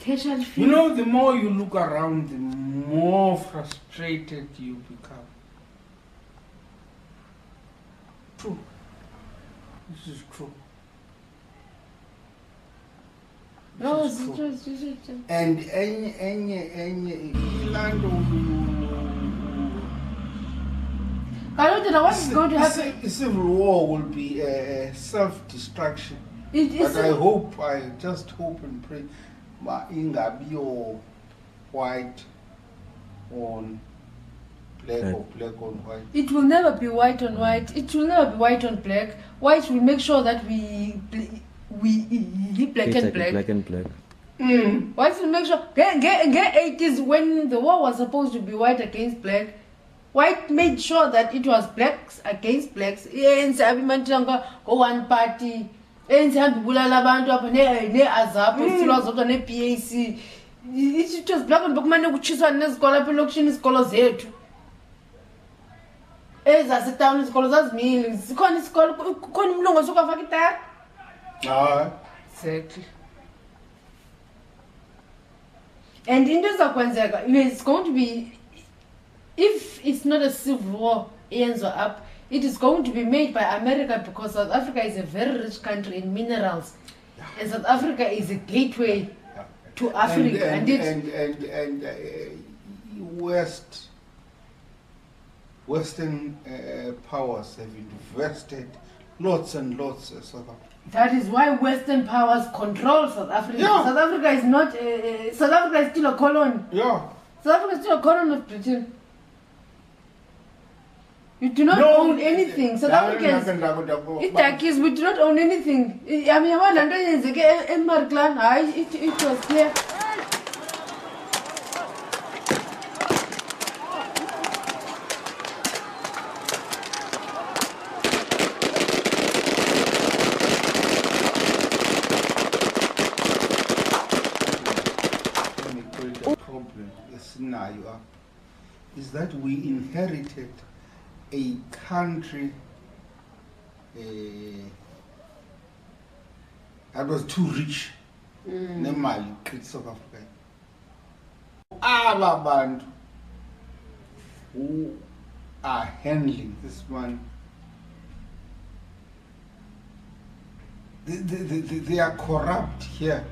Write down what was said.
casual feel. You know, the more you look around, the more frustrated you become. True. This is true. No, This is it's true. just. And any land What is going to happen? Civil war will be self-destruction. But I just hope and pray, ingabi or white on black or black on white. It will never be white on white. It will never be white on black. White will make sure that we black and black. Black and black. White will make sure. Get 80s when the war was supposed to be white against black. White made sure that it was blacks against blacks. Go one party. It was black and black which is one scholar production scholars here too. Ezasetown isikolo zazimile sikhona isikolo kukhona umlungu osukafaka itara. Exactly. And into zakwenzeka, it's going to be, if it's not a civil war ends up, it is going to be made by America, because South Africa is a very rich country in minerals, and South Africa is a gateway to Africa, and Western powers have invested lots and lots in South Africa. That is why Western powers control South Africa. Yeah. South Africa is not. South Africa is still a colony. Yeah. South Africa is still a colony of Britain. You do not own anything. South Africans. We do not own anything. I mean, it was clear. Is that we inherited a country that was too rich. Nemali South Africa. Aba bantu who are handling this one, they are corrupt here.